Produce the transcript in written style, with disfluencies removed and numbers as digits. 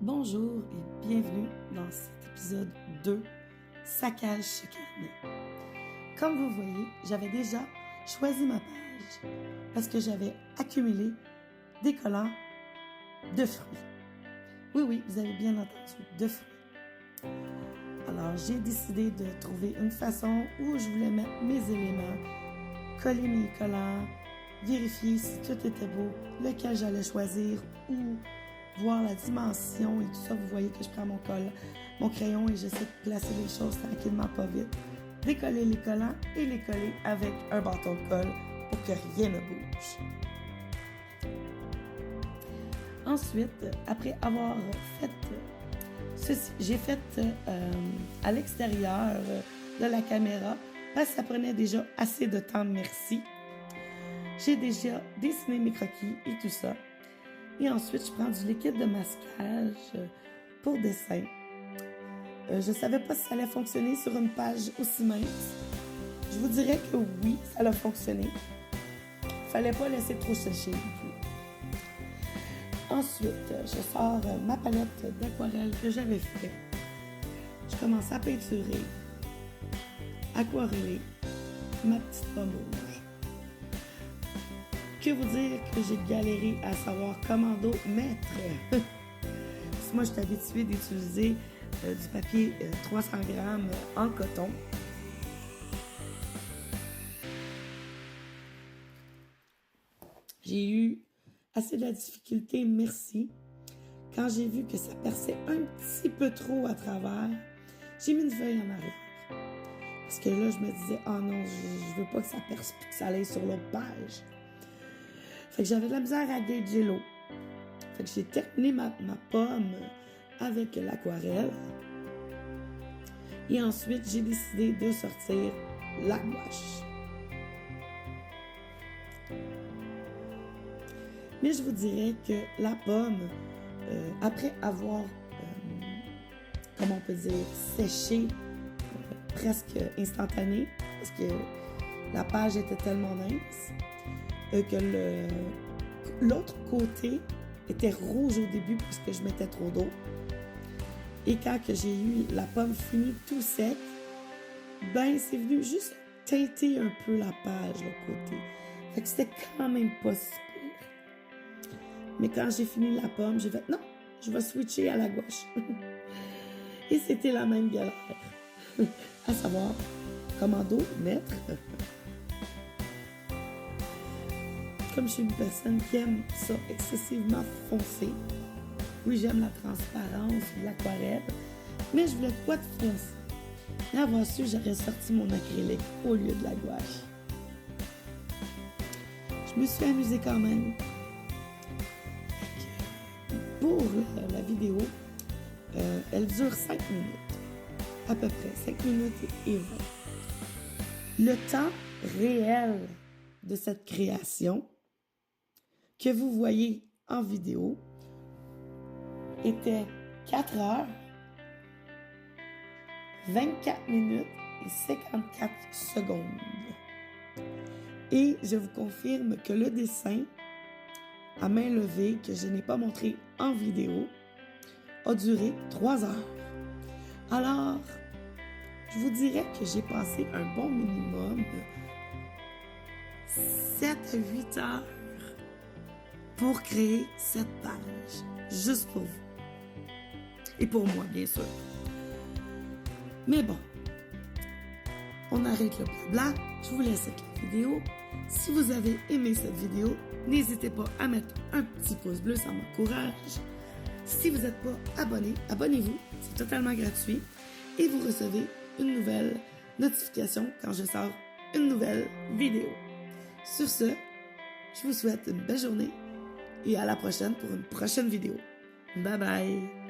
Bonjour et bienvenue dans cet épisode 2, Saccage chez Carnet. Comme vous voyez, j'avais déjà choisi ma page parce que j'avais accumulé des collants de fruits. Oui, vous avez bien entendu, de fruits. Alors, j'ai décidé de trouver une façon où je voulais mettre mes éléments, coller mes collants, vérifier si tout était beau, lequel j'allais choisir ou voir la dimension et tout ça. Vous voyez que je prends mon crayon et j'essaie de placer les choses tranquillement, pas vite. Décoller les collants et les coller avec un bâton de colle pour que rien ne bouge. Ensuite, après avoir fait ceci, j'ai fait à l'extérieur de la caméra parce que ça prenait déjà assez de temps, merci. J'ai déjà dessiné mes croquis et tout ça. Et ensuite, je prends du liquide de masquage pour dessin. Je savais pas si ça allait fonctionner sur une page aussi mince. Je vous dirais que oui, ça a fonctionné. Fallait pas laisser trop sécher non plus. Ensuite, je sors ma palette d'aquarelle que j'avais fait. Je commence à peinturer, aquareller ma petite pomme rouge. Que vous dire que j'ai galéré à savoir comment d'autres mettre. Moi, je suis habituée d'utiliser du papier 300 grammes en coton. J'ai eu assez de la difficulté, merci. Quand j'ai vu que ça perçait un petit peu trop à travers, j'ai mis une feuille en arrière. Parce que là, je me disais, oh non, je veux pas que ça perce puis que ça aille sur l'autre page. Fait que j'avais de la misère à gager l'eau. Fait que j'ai terminé ma pomme avec l'aquarelle. Et ensuite, j'ai décidé de sortir la gouache. Mais je vous dirais que la pomme, après avoir, comment on peut dire, séché presque instantané, parce que la page était tellement mince, que l'autre côté était rouge au début parce que je mettais trop d'eau. Et quand que j'ai eu la pomme finie tout sec, ben c'est venu juste teinter un peu la page de l'autre côté. Fait que c'était quand même pas si pire. Mais quand j'ai fini la pomme, j'ai fait non, je vais switcher à la gouache. Et c'était la même galère. À savoir comment d'autres mettre. Comme je suis une personne qui aime ça excessivement foncé, oui, j'aime la transparence de l'aquarelle, mais je voulais pas de foncé. L'avoir su, j'aurais sorti mon acrylique au lieu de la gouache. Je me suis amusée quand même. Pour la vidéo, elle dure 5 minutes. À peu près, 5 minutes et 20. Le temps réel de cette création que vous voyez en vidéo était 4 heures, 24 minutes et 54 secondes. Et je vous confirme que le dessin à main levée, que je n'ai pas montré en vidéo, a duré 3 heures. Alors, je vous dirais que j'ai passé un bon minimum 7 à 8 heures pour créer cette page, juste pour vous. Et pour moi, bien sûr. Mais bon, on arrête le blabla. Je vous laisse avec la vidéo. Si vous avez aimé cette vidéo, n'hésitez pas à mettre un petit pouce bleu, ça m'encourage. Si vous n'êtes pas abonné, abonnez-vous. C'est totalement gratuit. Et vous recevez une nouvelle notification quand je sors une nouvelle vidéo. Sur ce, je vous souhaite une belle journée et à la prochaine pour une prochaine vidéo. Bye bye!